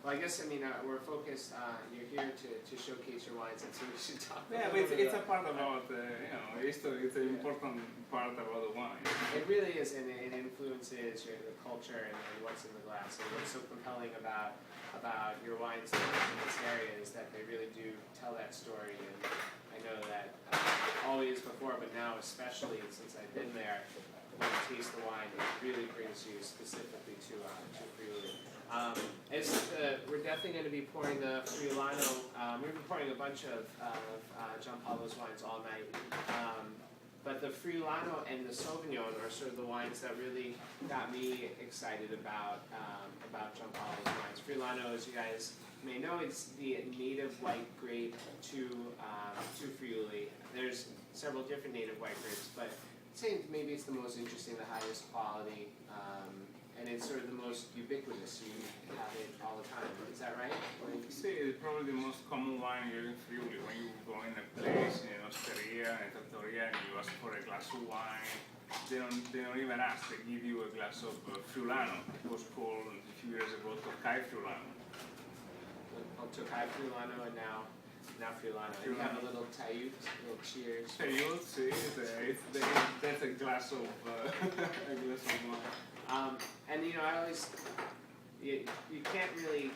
Well, I guess, I mean, we're focused, you're here to showcase your wines, and so we should talk Yeah, but it's a part about, history, it's an important part about the wine. It really is, and it influences the culture and what's in the glass. And what's so compelling about your wines in this area is that they really do tell that story. And I know that always before, but now especially since I've been there, when you taste the wine, it really brings you specifically to Friuli. We're definitely going to be pouring the Friulano. We're going to be pouring a bunch of Giampaolo's wines all night. But the Friulano and the Sauvignon are sort of the wines that really got me excited about Giampaolo's wines. Friulano, as you guys may know, it's the native white grape to Friuli. There's several different native white grapes, but I'd say maybe it's the most interesting, the highest quality, and it's sort of the most ubiquitous. You have it all the time. Is that right? See, it's probably the most common wine here in Friuli. When you go in a place, in an osteria, in a trattoria, and you ask for a glass of wine, they don't even ask. They give you a glass of Friulano. It was called a few years ago Tokai Friulano. Tokai Friulano, and now Friulano. And you have a little taillot, a little cheers. Taillot, see, that's a glass of wine. And I always, you can't really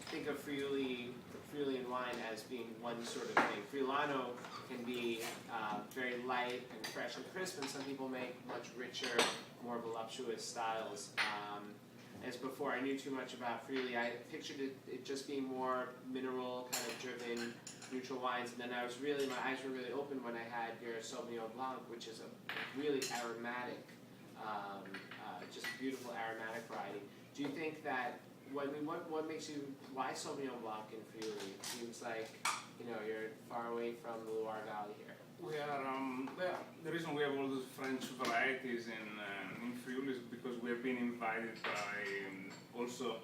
think of Friulian wine as being one sort of thing. Friulano can be very light and fresh and crisp, and some people make much richer, more voluptuous styles. As before I knew too much about Friuli, I pictured it just being more mineral, kind of driven, neutral wines, and then my eyes were really open when I had your Sauvignon Blanc, which is a really aromatic, just beautiful aromatic variety. Do you think that, what makes you, why Sauvignon Blanc in Friuli? It seems like, you're far away from the Loire Valley here. We are, the reason we have all those French varieties in Friuli is because we have been invited by also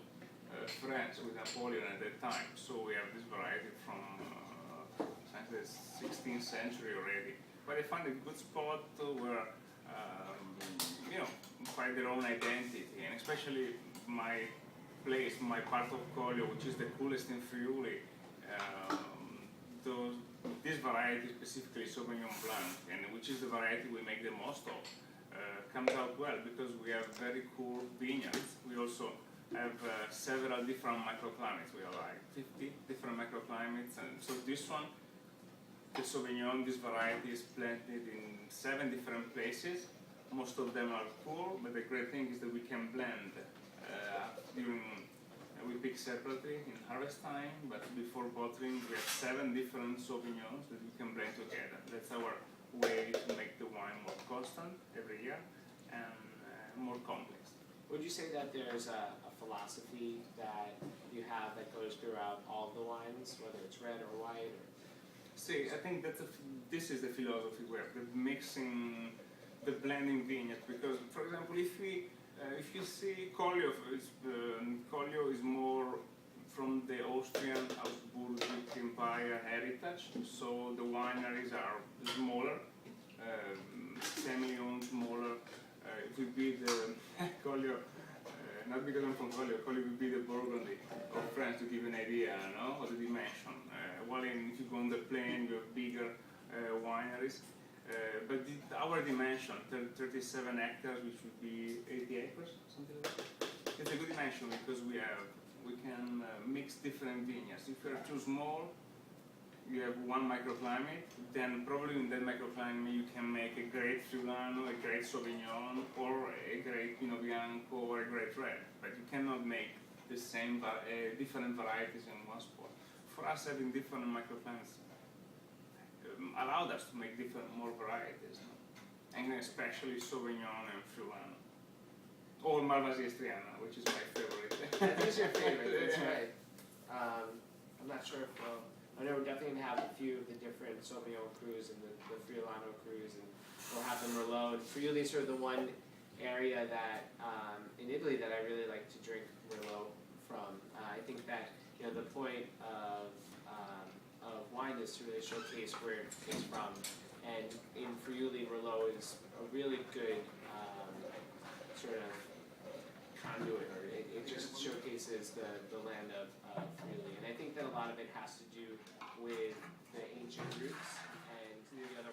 France with Napoleon at that time. So we have this variety from the 16th century already. But I found a good spot where, find their own identity, and especially my place, my part of Collio, which is the coolest in Friuli. This variety, specifically Sauvignon Blanc, and which is the variety we make the most of, comes out well because we have very cool vineyards. We also have several different microclimates. We have like 50 different microclimates, and so this one, the Sauvignon, this variety is planted in 7 different places. Most of them are cool, but the great thing is that we can blend we pick separately in harvest time, but before bottling we have 7 different Sauvignons that we can blend together. That's our way to make the wine more constant every year and more complex. Would you say that there's a philosophy that you have that goes throughout all the wines, whether it's red or white? See, I think that this is the philosophy we have, the mixing, the blending vineyard, because, for example, if you see Collio is more from the Austrian Habsburgic Empire heritage, so the wineries are smaller, semi-owned, smaller. It would be the Collio, not because I'm from Collio would be the Burgundy of France, to give you an idea, of the dimension. While if you go on the plain, you have bigger wineries. But our dimension, 37 hectares, which would be 80 acres, something like that. It's a good dimension because we can mix different vineyards. If you're too small, you have one microclimate, then probably in that microclimate you can make a great Friulano, a great Sauvignon, or a great Pinot Bianco, or a great red. But you cannot make the same different varieties in one spot. For us, having different microclimates allowed us to make more varieties, and especially Sauvignon and Friulano, or Malvasia Striana, which is my favorite. That is your favorite, that's right. I'm not sure if I know we're definitely going to have a few of the different Sauvignon crus and the Friulano crus, and we'll have the Merlot. Friuli is sort of the one area that in Italy that I really like to drink Merlot from. I think that the point of wine is to really showcase where it came from, and in Friuli, Merlot is a really good sort of conduit flavor. It just showcases the land of really, and I think that a lot of it has to do with the ancient roots and the other